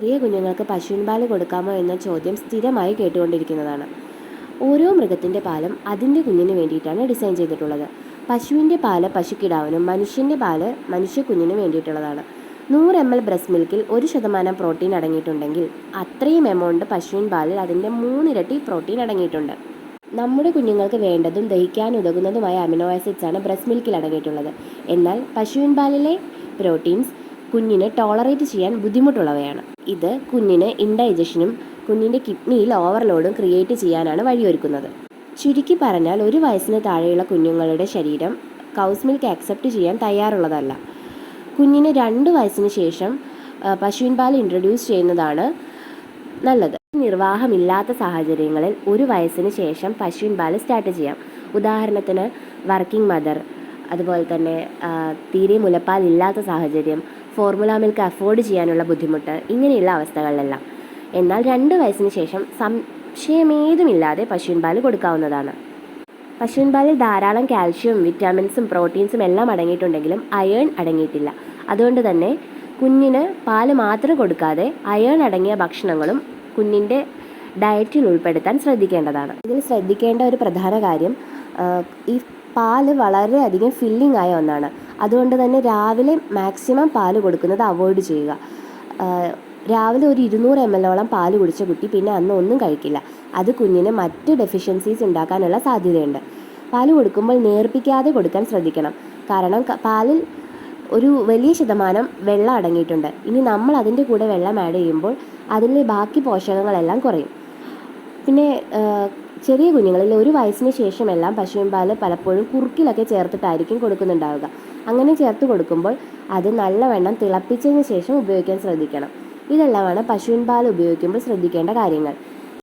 ചെറിയ കുഞ്ഞുങ്ങൾക്ക് പശുവിൻ പാല് കൊടുക്കാമോ എന്ന ചോദ്യം സ്ഥിരമായി കേട്ടുകൊണ്ടിരിക്കുന്നതാണ്. ഓരോ മൃഗത്തിൻ്റെ പാലും അതിൻ്റെ കുഞ്ഞിന് വേണ്ടിയിട്ടാണ് ഡിസൈൻ ചെയ്തിട്ടുള്ളത്. പശുവിൻ്റെ പാല് പശുക്കിടാവിനും മനുഷ്യൻ്റെ പാല് മനുഷ്യക്കുഞ്ഞിനും വേണ്ടിയിട്ടുള്ളതാണ്. 100 ml ബ്രസ്റ്റ് മിൽക്കിൽ 1% പ്രോട്ടീൻ അടങ്ങിയിട്ടുണ്ടെങ്കിൽ അത്രയും എമൗണ്ട് പശുവിൻ പാലിൽ അതിൻ്റെ 3 ഇരട്ടി പ്രോട്ടീൻ അടങ്ങിയിട്ടുണ്ട്. നമ്മുടെ കുഞ്ഞുങ്ങൾക്ക് വേണ്ടതും ദഹിക്കാൻ ഉതകുന്നതുമായ അമിനോ ആസിഡ്സ് ആണ് ബ്രസ്റ്റ് മിൽക്കിൽ അടങ്ങിയിട്ടുള്ളത്. എന്നാൽ പശുവിൻ പാലിലെ പ്രോട്ടീൻസ് കുഞ്ഞിന് ടോളറേറ്റ് ചെയ്യാൻ ബുദ്ധിമുട്ടുള്ളവയാണ്. ഇത് കുഞ്ഞിന് ഇൻഡൈജഷനും കുഞ്ഞിൻ്റെ കിഡ്നിയിൽ ഓവർലോഡും ക്രിയേറ്റ് ചെയ്യാനാണ് വഴിയൊരുക്കുന്നത്. ചുരുക്കി പറഞ്ഞാൽ 1 വയസ്സിന് താഴെയുള്ള കുഞ്ഞുങ്ങളുടെ ശരീരം കൗസ് മിൽക്ക് ആക്സെപ്റ്റ് ചെയ്യാൻ തയ്യാറുള്ളതല്ല. കുഞ്ഞിന് 2 വയസ്സിന് ശേഷം പശുവിൻ പാൽ ഇൻട്രൊഡ്യൂസ് ചെയ്യുന്നതാണ് നല്ലത്. നിർവാഹമില്ലാത്ത സാഹചര്യങ്ങളിൽ 1 വയസ്സിന് ശേഷം പശുവിൻ പാൽ സ്റ്റാർട്ട് ചെയ്യാം. ഉദാഹരണത്തിന് വർക്കിംഗ് മദർ, അതുപോലെ തന്നെ തീരെ മുലപ്പാൽ ഇല്ലാത്ത സാഹചര്യം, ഫോർമുല മിൽക്ക് അഫോർഡ് ചെയ്യാനുള്ള ബുദ്ധിമുട്ട്, ഇങ്ങനെയുള്ള അവസ്ഥകളിലെല്ലാം. എന്നാൽ 2 വയസ്സിന് ശേഷം സംശയമേതുമില്ലാതെ പശുവിൻ പാൽ കൊടുക്കാവുന്നതാണ്. പശുവിൻ പാലിൽ ധാരാളം കാൽഷ്യം, വിറ്റാമിൻസും പ്രോട്ടീൻസും എല്ലാം അടങ്ങിയിട്ടുണ്ടെങ്കിലും അയേൺ അടങ്ങിയിട്ടില്ല. അതുകൊണ്ട് തന്നെ കുഞ്ഞിന് പാല് മാത്രം കൊടുക്കാതെ അയേൺ അടങ്ങിയ ഭക്ഷണങ്ങളും കുഞ്ഞിൻ്റെ ഡയറ്റിൽ ഉൾപ്പെടുത്താൻ ശ്രദ്ധിക്കേണ്ടതാണ്. ഇതിൽ ശ്രദ്ധിക്കേണ്ട ഒരു പ്രധാന കാര്യം, ഈ പാല് വളരെയധികം ഫില്ലിംഗ് ആയ ഒന്നാണ്. അതുകൊണ്ട് തന്നെ രാവിലെ മാക്സിമം പാല് കൊടുക്കുന്നത് അവോയ്ഡ് ചെയ്യുക. രാവിലെ ഒരു 200 ml പാല് കുടിച്ച കുട്ടി പിന്നെ അന്ന് ഒന്നും കഴിക്കില്ല. അത് കുഞ്ഞിന് മറ്റ് ഡെഫിഷ്യൻസീസ് ഉണ്ടാക്കാനുള്ള സാധ്യതയുണ്ട്. പാല് കൊടുക്കുമ്പോൾ നേർപ്പിക്കാതെ കൊടുക്കാൻ ശ്രദ്ധിക്കണം. കാരണം പാലിൽ ഒരു വലിയ ശതമാനം വെള്ളം അടങ്ങിയിട്ടുണ്ട്. ഇനി നമ്മൾ അതിൻ്റെ കൂടെ വെള്ളം ആഡ് ചെയ്യുമ്പോൾ അതിലെ ബാക്കി പോഷകങ്ങളെല്ലാം കുറയും. പിന്നെ ചെറിയ കുഞ്ഞുങ്ങളിൽ 1 വയസ്സിന് ശേഷമെല്ലാം പശുവിൻ പാല് പലപ്പോഴും കുറുക്കിലൊക്കെ ചേർത്തിട്ടായിരിക്കും കൊടുക്കുന്നുണ്ടാവുക. അങ്ങനെ ചേർത്ത് കൊടുക്കുമ്പോൾ അത് നല്ലവണ്ണം തിളപ്പിച്ചതിന് ശേഷം ഉപയോഗിക്കാൻ ശ്രദ്ധിക്കണം. ഇതെല്ലാമാണ് പശുവിൻ പാൽ ഉപയോഗിക്കുമ്പോൾ ശ്രദ്ധിക്കേണ്ട കാര്യങ്ങൾ.